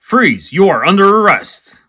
Freeze, you are under arrest.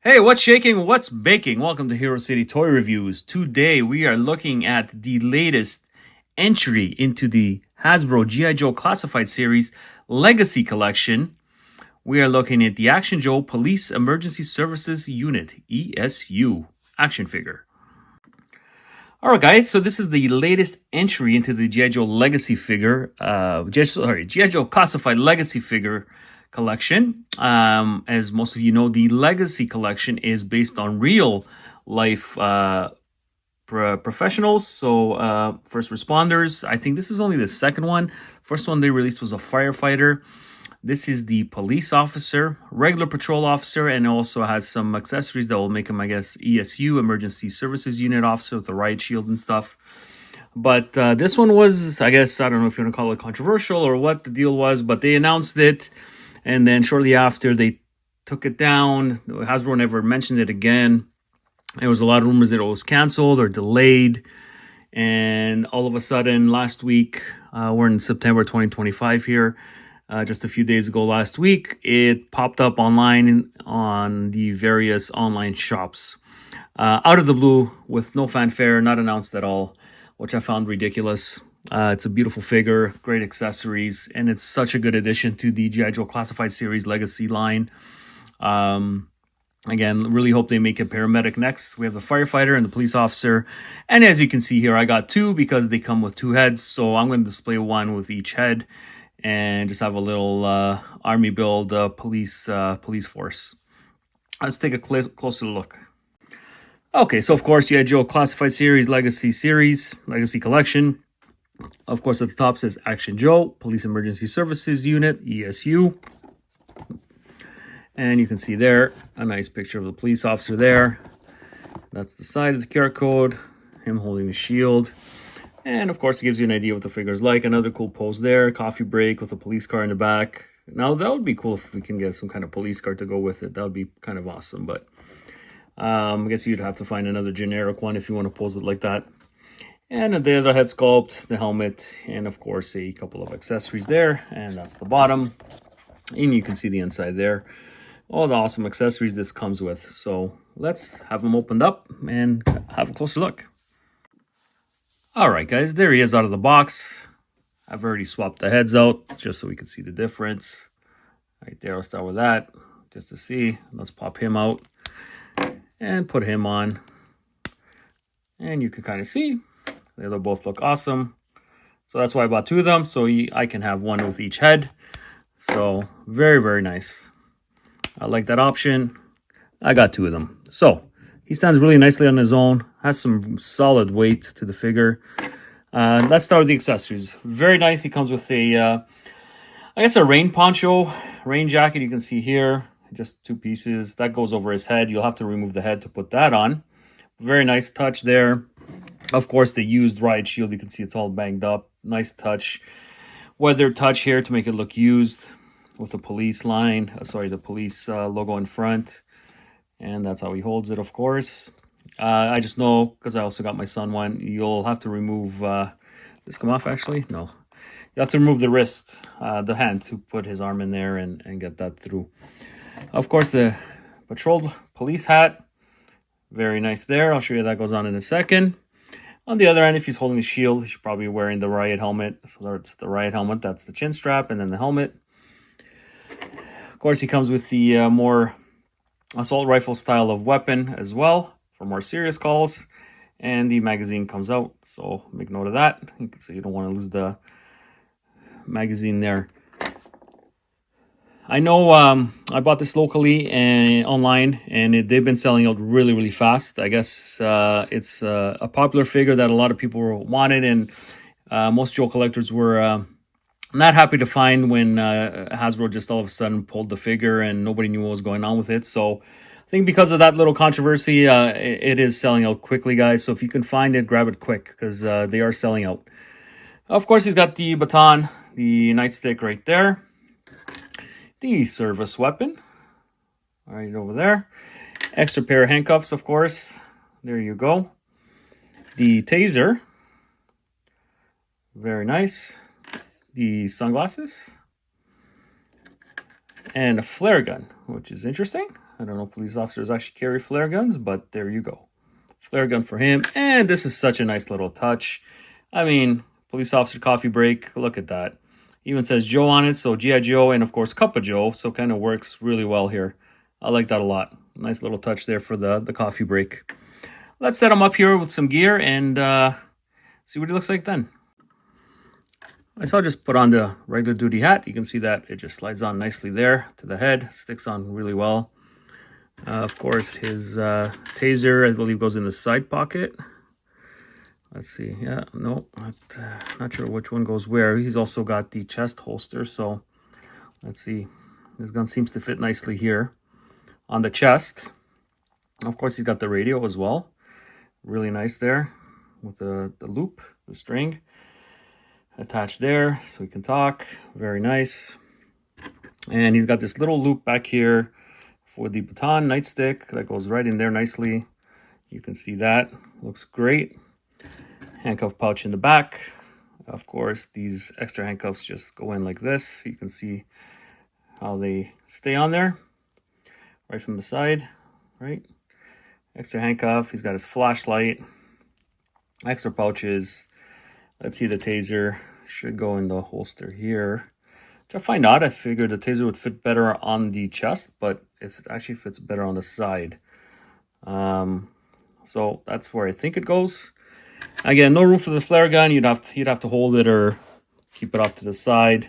Hey, what's shaking? What's baking? Welcome to Hero City Toy Reviews. Today we are looking at the latest entry into the Hasbro G.I. Joe Classified Series Legacy Collection. We are looking at the Action Joe Police Emergency Services Unit, ESU, action figure. Alright guys, so this is the latest entry into the G.I. Joe Legacy figure, G.I. Joe Classified Legacy figure collection. As most of you know, the Legacy collection is based on real life professionals, so first responders. I think this is only the second one. First one they released was a firefighter. This is the police officer, regular patrol officer, and also has some accessories that will make him, I guess, ESU, Emergency Services Unit officer with the riot shield and stuff. But this one was, I guess, I don't know if you want to call it controversial or what the deal was, but they announced it, and then shortly after they took it down. Hasbro never mentioned it again. There was a lot of rumors that it was canceled or delayed, and all of a sudden last week, we're in September 2025 here, just a few days ago last week, it popped up online on the various online shops. Out of the blue, with no fanfare, not announced at all, which I found ridiculous. It's a beautiful figure, great accessories, and it's such a good addition to the G.I. Joe Classified Series Legacy line. Again, really hope they make a paramedic next. We have the firefighter and the police officer. And as you can see here, I got two because they come with two heads. So I'm going to display one with each head and just have a little army build police force. Let's take a closer look. Okay, so of course, G.I. Joe Classified Series Legacy Collection. Of course, at the top says Action Joe, Police Emergency Services Unit, ESU. And you can see there a nice picture of the police officer there. That's the side of the QR code, him holding the shield. And of course, it gives you an idea what the figure is like. Another cool pose there, coffee break with a police car in the back. Now, that would be cool if we can get some kind of police car to go with it. That would be kind of awesome. But I guess you'd have to find another generic one if you want to pose it like that. And the other head sculpt, the helmet, and of course, a couple of accessories there. And that's the bottom. And you can see the inside there. All the awesome accessories this comes with. So let's have them opened up and have a closer look. All right, guys, there he is out of the box. I've already swapped the heads out just so we can see the difference. Right there, I'll start with that just to see. Let's pop him out and put him on. And you can kind of see they both look awesome. So that's why I bought two of them, so I can have one with each head. So very, very nice. I like that option. I got two of them. So he stands really nicely on his own. Has some solid weight to the figure. Let's start with the accessories. Very nice. He comes with a, I guess a rain poncho, rain jacket. You can see here, just two pieces. That goes over his head. You'll have to remove the head to put that on. Very nice touch there. Of course, the used riot shield. You can see it's all banged up. Nice touch. Weather touch here to make it look used, with the police line, the police logo in front. And that's how he holds it, of course. I just know, because I also got my son one, you'll have to remove, this come off actually? No. You have to remove the wrist, the hand, to put his arm in there and get that through. Of course, the patrol police hat, very nice there. I'll show you that goes on in a second. On the other end, if he's holding the shield, he should probably be wearing the riot helmet. So that's the riot helmet, that's the chin strap, and then the helmet. Of course, he comes with the more assault rifle style of weapon as well for more serious calls. And the magazine comes out, so make note of that. So you don't want to lose the magazine there. I know I bought this locally and online, and they've been selling out really, really fast. I guess it's a popular figure that a lot of people wanted, and most Joe collectors were not happy to find when Hasbro just all of a sudden pulled the figure and nobody knew what was going on with it. So I think because of that little controversy, it is selling out quickly, guys. So if you can find it, grab it quick, because they are selling out. Of course, he's got the baton, the nightstick right there. The service weapon, right over there. Extra pair of handcuffs, of course. There you go. The taser, very nice. The sunglasses, and a flare gun, which is interesting. I don't know if police officers actually carry flare guns, but there you go. Flare gun for him. And this is such a nice little touch. I mean, police officer coffee break. Look at that. Even says Joe on it. So G.I. Joe and, of course, Cup of Joe. So kind of works really well here. I like that a lot. Nice little touch there for the coffee break. Let's set him up here with some gear and see what he looks like then. I'll just put on the regular duty hat. You can see that it just slides on nicely there to the head. Sticks on really well. Of course, his taser, I believe, goes in the side pocket. Let's see. Yeah, no, not sure which one goes where. He's also got the chest holster. So let's see. This gun seems to fit nicely here on the chest. Of course, he's got the radio as well. Really nice there with the loop, the string attached there so we can talk. Very nice. And he's got this little loop back here for the baton nightstick that goes right in there nicely. You can see that. Looks great. Handcuff pouch in the back. Of course, these extra handcuffs just go in like this. You can see how they stay on there. Right from the side, right? Extra handcuff. He's got his flashlight. Extra pouches. Let's see, the taser should go in the holster here. Which I find odd. I figured the taser would fit better on the chest, but it actually fits better on the side. So that's where I think it goes. Again, no room for the flare gun. You'd have to hold it or keep it off to the side.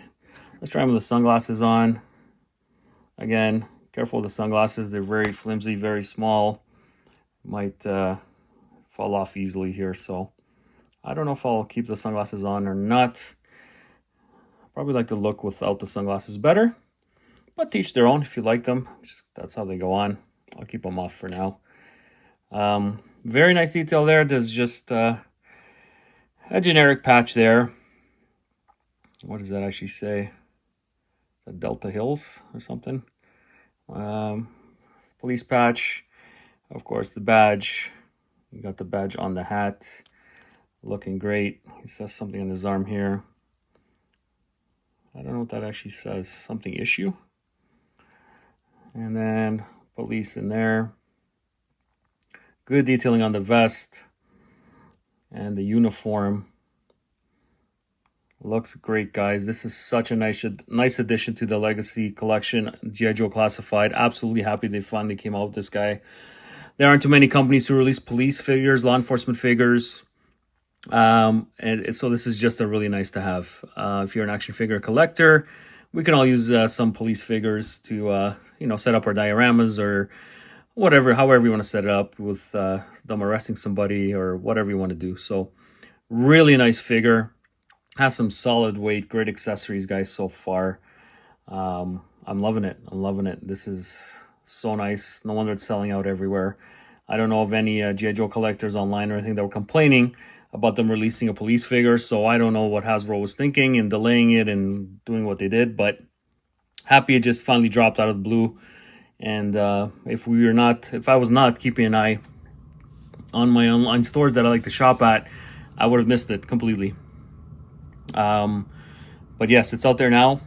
Let's try him with the sunglasses on. Again, careful with the sunglasses. They're very flimsy, very small. Might fall off easily here. So I don't know if I'll keep the sunglasses on or not. Probably like the look without the sunglasses better. But teach their own if you like them. That's how they go on. I'll keep them off for now. Very nice detail there. There's just a generic patch there. What does that actually say? The Delta Hills or something. Police patch. Of course, the badge. You got the badge on the hat. Looking great. He says something on his arm here. I don't know what that actually says. Something issue. And then police in there. Good detailing on the vest and the uniform. Looks great, guys. This is such a nice addition to the Legacy collection. G.I. Joe Classified. Absolutely happy they finally came out with this guy. There aren't too many companies who release police figures, law enforcement figures. And so this is just a really nice to have. If you're an action figure collector, we can all use some police figures to set up our dioramas or whatever, however you want to set it up with them arresting somebody or whatever you want to do. So really nice figure. Has some solid weight, great accessories, guys, so far. I'm loving it. I'm loving it. This is so nice. No wonder it's selling out everywhere. I don't know of any G.I. Joe collectors online or anything that were complaining about them releasing a police figure. So I don't know what Hasbro was thinking and delaying it and doing what they did. But happy it just finally dropped out of the blue. And if I was not keeping an eye on my online stores that I like to shop at, I would have missed it completely. But yes, it's out there now.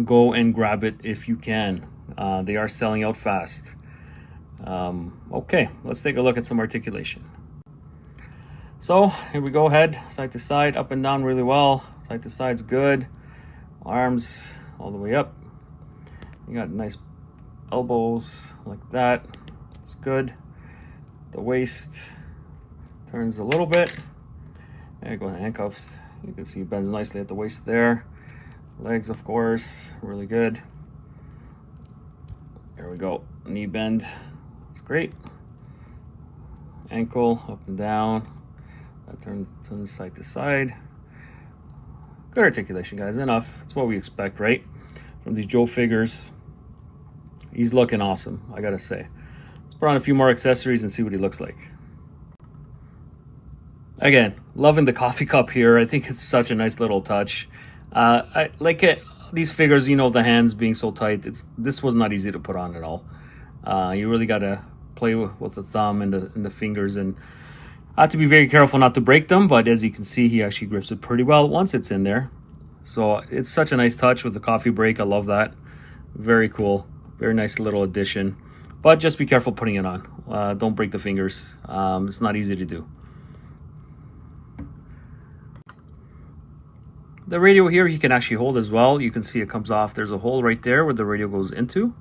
Go and grab it if you can. They are selling out fast. Okay, let's take a look at some articulation. So here we go. Head side to side, up and down really well. Side to side's good. Arms all the way up. You got nice elbows like that. It's good. The waist turns a little bit. There you go, handcuffs. You can see it bends nicely at the waist there. Legs, of course, really good. There we go. Knee bend. It's great. Ankle up and down. That turns side to side. Good articulation, guys. Enough. It's what we expect, right? From these Joe figures. He's looking awesome, I gotta say. Let's put on a few more accessories and see what he looks like. Again, loving the coffee cup here. I think it's such a nice little touch. I like it. These figures, the hands being so tight. This was not easy to put on at all. You really gotta play with the thumb and the fingers, and I have to be very careful not to break them, but as you can see, he actually grips it pretty well once it's in there. So it's such a nice touch with the coffee break. I love that. Very cool. Very nice little addition. But just be careful putting it on. Don't break the fingers. It's not easy to do. The radio here he can actually hold as well. You can see it comes off. There's a hole right there where the radio goes into.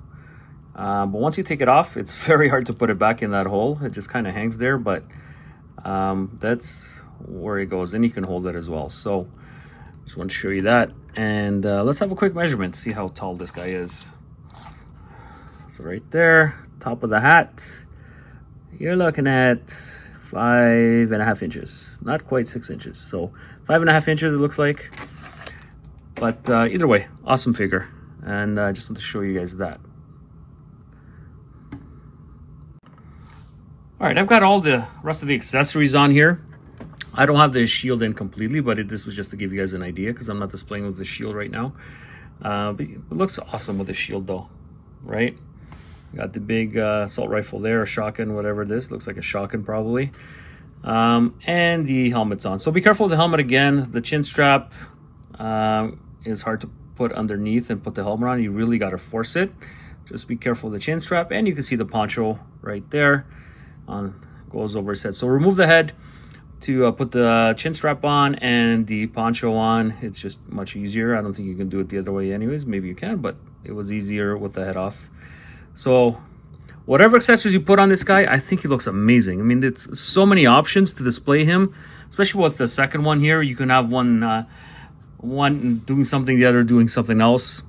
But once you take it off, it's very hard to put it back in that hole. It just kind of hangs there, but that's where it goes. And you can hold it as well. So just want to show you that. And let's have a quick measurement, see how tall this guy is. So right there, top of the hat, you're looking at 5.5 inches, not quite 6 inches. So 5.5 inches it looks like. But either way, awesome figure. And I just want to show you guys that. All right, I've got all the rest of the accessories on here. I don't have the shield in completely, but this was just to give you guys an idea because I'm not displaying with the shield right now. But it looks awesome with the shield though, right? Got the big assault rifle there, a shotgun, whatever it is. Looks like a shotgun probably. And the helmet's on. So be careful with the helmet again. The chin strap is hard to put underneath and put the helmet on. You really got to force it. Just be careful with the chin strap. And you can see the poncho right there. Goes over his head. So remove the head to put the chin strap on and the poncho on. It's just much easier. I don't think you can do it the other way anyways. Maybe you can, but it was easier with the head off. So whatever accessories you put on this guy, I think he looks amazing. I mean, it's so many options to display him, especially with the second one here. You can have one doing something, the other doing something else.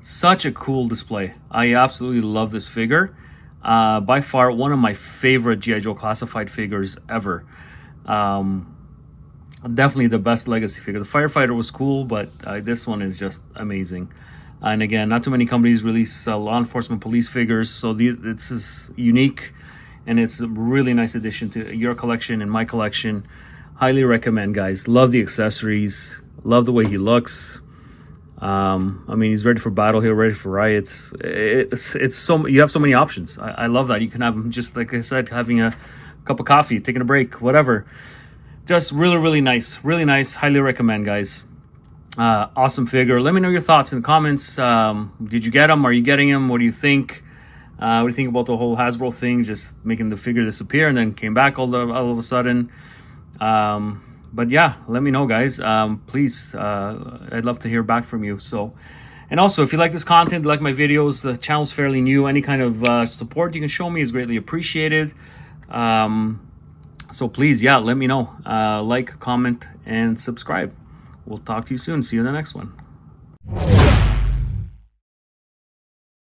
Such a cool display. I absolutely love this figure. By far one of my favorite G.I. Joe classified figures ever. Definitely the best legacy figure. The Firefighter was cool, but this one is just amazing. And again, not too many companies release law enforcement police figures, so this is unique, and it's a really nice addition to your collection and my collection. Highly recommend, guys. Love the accessories. Love the way he looks. I mean, he's ready for battle here, ready for riots. It's so, you have so many options. I love that. You can have him just like I said, having a cup of coffee, taking a break, whatever. Just really nice, really nice. Highly recommend, guys. Awesome figure. Let me know your thoughts in the comments. Did you get him? Are you getting him? What do you think? What do you think about the whole Hasbro thing, just making the figure disappear and then came back all of a sudden? But yeah, let me know, guys. Please, I'd love to hear back from you. So, and also, if you like this content, like my videos, the channel's fairly new. Any kind of support you can show me is greatly appreciated. So please, yeah, let me know. Like, comment, and subscribe. We'll talk to you soon. See you in the next one.